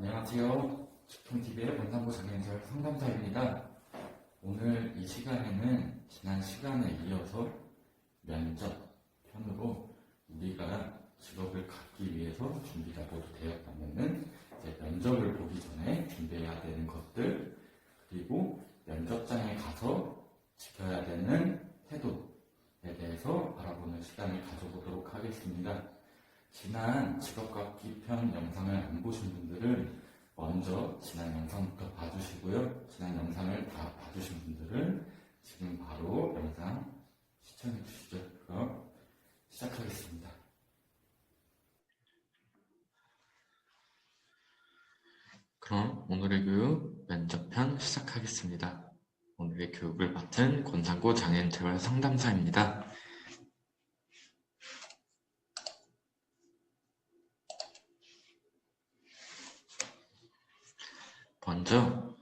안녕하세요. 주통TV의 원상고 장애인설 상담사입니다. 오늘 이 시간에는 지난 시간에 이어서 면접 편으로 우리가 직업을 갖기 위해서 준비가 모두 되었다면은 이제 면접을 보기 전에 준비해야 되는 것들, 그리고 면접장에 가서 지켜야 되는 태도에 대해서 알아보는 시간을 가져보도록 하겠습니다. 지난 직업갖기 편 영상을 안 보신 분들은 먼저 지난 영상부터 봐주시고요. 지난 영상을 다 봐주신 분들은 지금 바로 영상 시청해 주시죠. 그럼 시작하겠습니다. 그럼 오늘의 교육 면접편 시작하겠습니다. 오늘의 교육을 맡은 권상고 장애인 재활 상담사입니다. 먼저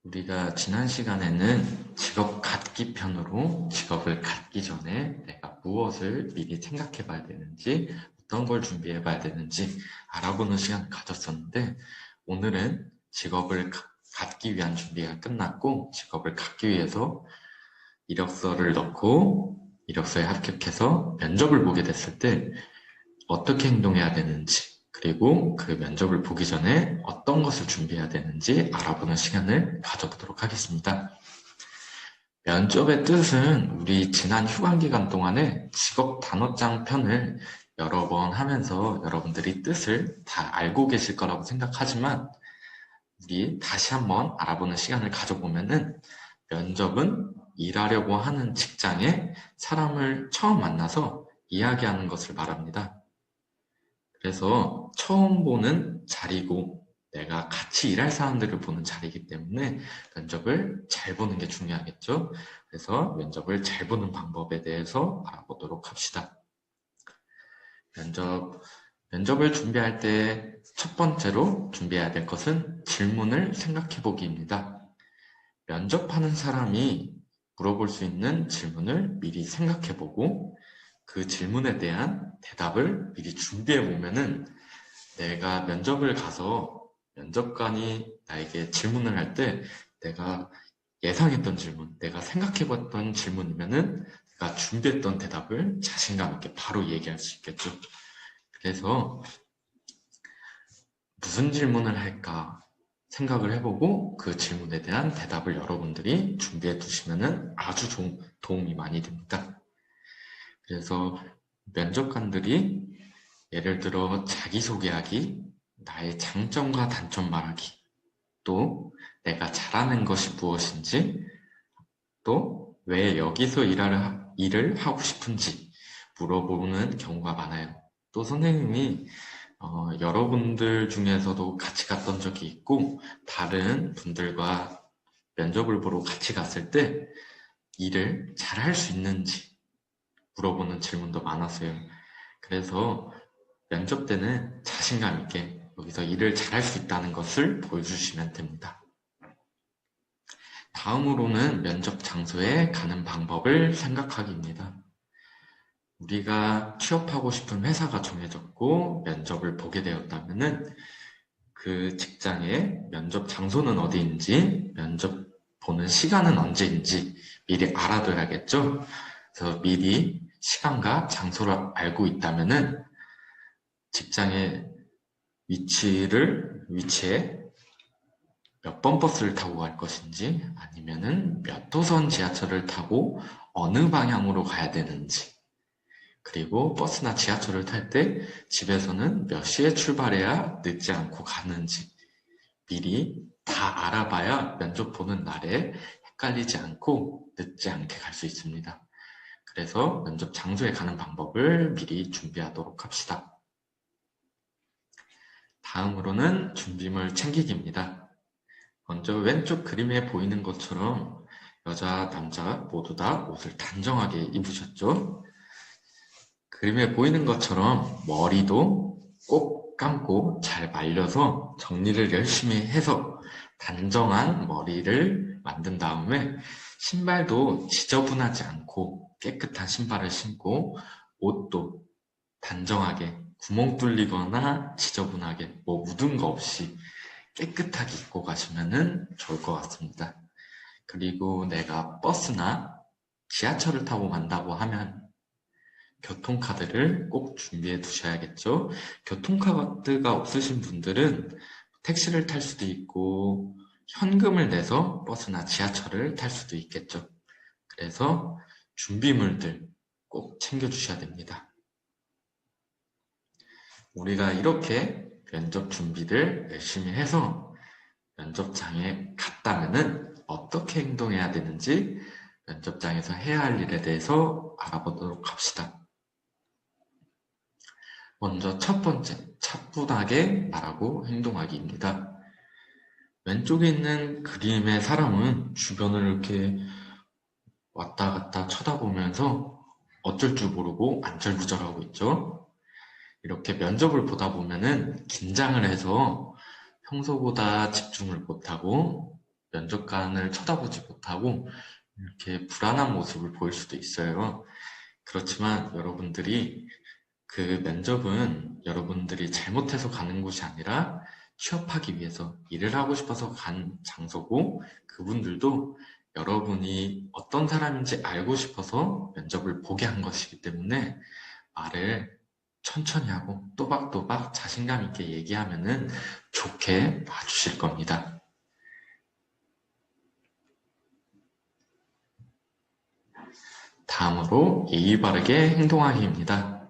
우리가 지난 시간에는 직업 갖기 편으로 직업을 갖기 전에 내가 무엇을 미리 생각해 봐야 되는지, 어떤 걸 준비해 봐야 되는지 알아보는 시간을 가졌었는데, 오늘은 직업을 갖기 위한 준비가 끝났고 직업을 갖기 위해서 이력서를 넣고 이력서에 합격해서 면접을 보게 됐을 때 어떻게 행동해야 되는지, 그리고 그 면접을 보기 전에 어떤 것을 준비해야 되는지 알아보는 시간을 가져보도록 하겠습니다. 면접의 뜻은 우리 지난 휴관 기간 동안에 직업 단어장 편을 여러 번 하면서 여러분들이 뜻을 다 알고 계실 거라고 생각하지만, 우리 다시 한번 알아보는 시간을 가져보면은 면접은 일하려고 하는 직장에 사람을 처음 만나서 이야기하는 것을 말합니다. 그래서 처음 보는 자리고 내가 같이 일할 사람들을 보는 자리이기 때문에 면접을 잘 보는 게 중요하겠죠. 그래서 면접을 잘 보는 방법에 대해서 알아보도록 합시다. 면접을 준비할 때 첫 번째로 준비해야 될 것은 질문을 생각해 보기입니다. 면접하는 사람이 물어볼 수 있는 질문을 미리 생각해 보고 그 질문에 대한 대답을 미리 준비해 보면은 내가 면접을 가서 면접관이 나에게 질문을 할 때 내가 예상했던 질문, 내가 생각해 봤던 질문이면은 내가 준비했던 대답을 자신감 있게 바로 얘기할 수 있겠죠. 그래서 무슨 질문을 할까 생각을 해보고 그 질문에 대한 대답을 여러분들이 준비해 두시면은 아주 도움이 많이 됩니다. 그래서 면접관들이 예를 들어 자기소개하기, 나의 장점과 단점 말하기, 또 내가 잘하는 것이 무엇인지, 또 왜 여기서 일을 하고 싶은지 물어보는 경우가 많아요. 또 선생님이 여러분들 중에서도 같이 갔던 적이 있고 다른 분들과 면접을 보러 같이 갔을 때 일을 잘할 수 있는지 물어보는 질문도 많았어요. 그래서 면접 때는 자신감 있게 여기서 일을 잘할 수 있다는 것을 보여주시면 됩니다. 다음으로는 면접 장소에 가는 방법을 생각하기입니다. 우리가 취업하고 싶은 회사가 정해졌고 면접을 보게 되었다면은 그 직장의 면접 장소는 어디인지, 면접 보는 시간은 언제인지 미리 알아둬야겠죠. 그래서 미리 시간과 장소를 알고 있다면은 직장의 위치에 몇 번 버스를 타고 갈 것인지, 아니면은 몇 호선 지하철을 타고 어느 방향으로 가야 되는지, 그리고 버스나 지하철을 탈 때 집에서는 몇 시에 출발해야 늦지 않고 가는지 미리 다 알아봐야 면접 보는 날에 헷갈리지 않고 늦지 않게 갈 수 있습니다. 그래서 면접 장소에 가는 방법을 미리 준비하도록 합시다. 다음으로는 준비물 챙기기입니다. 먼저 왼쪽 그림에 보이는 것처럼 여자, 남자 모두 다 옷을 단정하게 입으셨죠? 그림에 보이는 것처럼 머리도 꼭 감고 잘 말려서 정리를 열심히 해서 단정한 머리를 만든 다음에 신발도 지저분하지 않고 깨끗한 신발을 신고 옷도 단정하게 구멍 뚫리거나 지저분하게 묻은 거 없이 깨끗하게 입고 가시면 좋을 것 같습니다. 그리고 내가 버스나 지하철을 타고 간다고 하면 교통카드를 꼭 준비해 두셔야겠죠. 교통카드가 없으신 분들은 택시를 탈 수도 있고 현금을 내서 버스나 지하철을 탈 수도 있겠죠. 그래서 준비물들 꼭 챙겨주셔야 됩니다. 우리가 이렇게 면접 준비를 열심히 해서 면접장에 갔다면은 어떻게 행동해야 되는지 면접장에서 해야 할 일에 대해서 알아보도록 합시다. 먼저 첫 번째, 차분하게 말하고 행동하기입니다. 왼쪽에 있는 그림의 사람은 주변을 이렇게 왔다 갔다 쳐다보면서 어쩔 줄 모르고 안절부절하고 있죠. 이렇게 면접을 보다 보면은 긴장을 해서 평소보다 집중을 못하고 면접관을 쳐다보지 못하고 이렇게 불안한 모습을 보일 수도 있어요. 그렇지만 여러분들이 그 면접은 여러분들이 잘못해서 가는 곳이 아니라 취업하기 위해서 일을 하고 싶어서 간 장소고 그분들도 여러분이 어떤 사람인지 알고 싶어서 면접을 보게 한 것이기 때문에 말을 천천히 하고 또박또박 자신감 있게 얘기하면은 좋게 봐주실 겁니다. 다음으로 예의 바르게 행동하기입니다.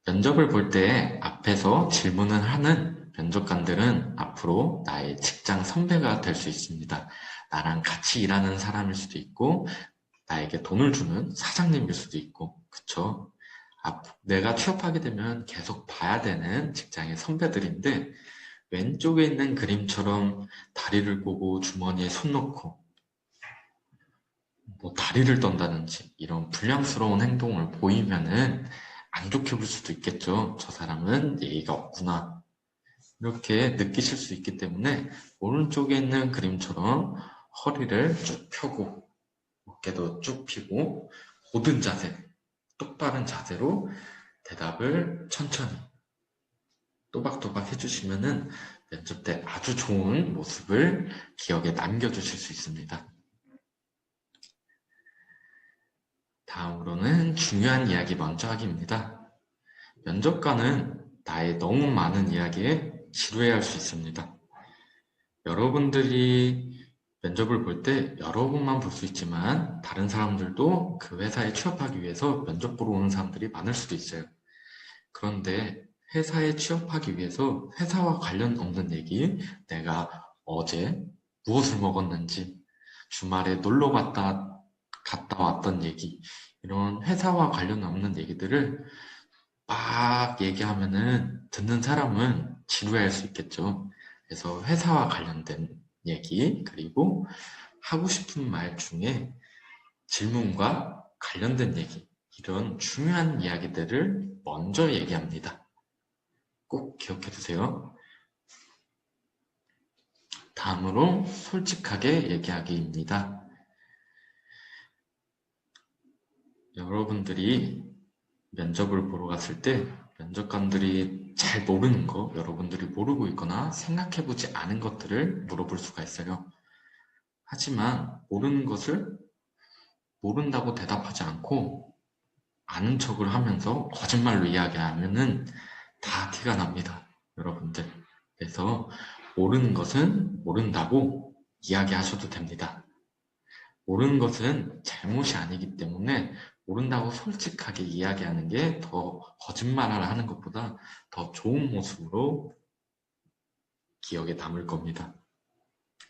면접을 볼 때 앞에서 질문을 하는 면접관들은 앞으로 나의 직장 선배가 될 수 있습니다. 나랑 같이 일하는 사람일 수도 있고 나에게 돈을 주는 사장님일 수도 있고 그쵸? 내가 취업하게 되면 계속 봐야 되는 직장의 선배들인데 왼쪽에 있는 그림처럼 다리를 꼬고 주머니에 손 넣고 다리를 떤다든지 이런 불량스러운 행동을 보이면은 안 좋게 볼 수도 있겠죠. 저 사람은 예의가 없구나. 이렇게 느끼실 수 있기 때문에 오른쪽에 있는 그림처럼 허리를 쭉 펴고 어깨도 쭉 펴고 고든 자세, 똑바른 자세로 대답을 천천히 또박또박 해주시면은 면접 때 아주 좋은 모습을 기억에 남겨주실 수 있습니다. 다음으로는 중요한 이야기 먼저 하기입니다. 면접관은 나의 너무 많은 이야기에 지루해할 수 있습니다. 여러분들이 면접을 볼 때 여러분만 볼 수 있지만 다른 사람들도 그 회사에 취업하기 위해서 면접 보러 오는 사람들이 많을 수도 있어요. 그런데 회사에 취업하기 위해서 회사와 관련 없는 얘기, 내가 어제 무엇을 먹었는지, 주말에 놀러 갔다 왔던 얘기, 이런 회사와 관련 없는 얘기들을 막 얘기하면은 듣는 사람은 지루해할 수 있겠죠. 그래서 회사와 관련된 얘기, 그리고 하고 싶은 말 중에 질문과 관련된 얘기, 이런 중요한 이야기들을 먼저 얘기합니다. 꼭 기억해 두세요. 다음으로 솔직하게 얘기하기입니다. 여러분들이 면접을 보러 갔을 때 면접관들이 잘 모르는 거, 여러분들이 모르고 있거나 생각해보지 않은 것들을 물어볼 수가 있어요. 하지만 모르는 것을 모른다고 대답하지 않고 아는 척을 하면서 거짓말로 이야기하면은 다 티가 납니다, 여러분들. 그래서 모르는 것은 모른다고 이야기하셔도 됩니다. 모르는 것은 잘못이 아니기 때문에 모른다고 솔직하게 이야기하는 게 더 거짓말을 하는 것보다 더 좋은 모습으로 기억에 남을 겁니다.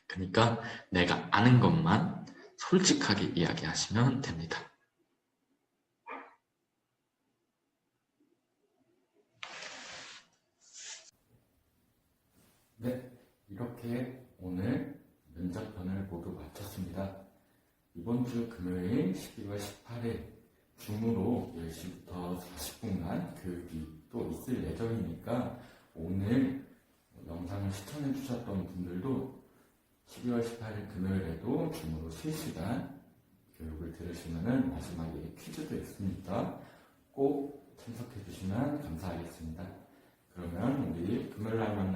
그러니까 내가 아는 것만 솔직하게 이야기하시면 됩니다. 네, 이렇게 오늘 면접편을 모두 마쳤습니다. 이번 주 금요일 12월 18일 줌으로 10시부터 40분간 교육이 또 있을 예정이니까 오늘 영상을 시청해 주셨던 분들도 12월 18일 금요일에도 줌으로 실시간 교육을 들으시면 마지막에 퀴즈도 있으니까 꼭 참석해 주시면 감사하겠습니다. 그러면 우리 금요일 날 만나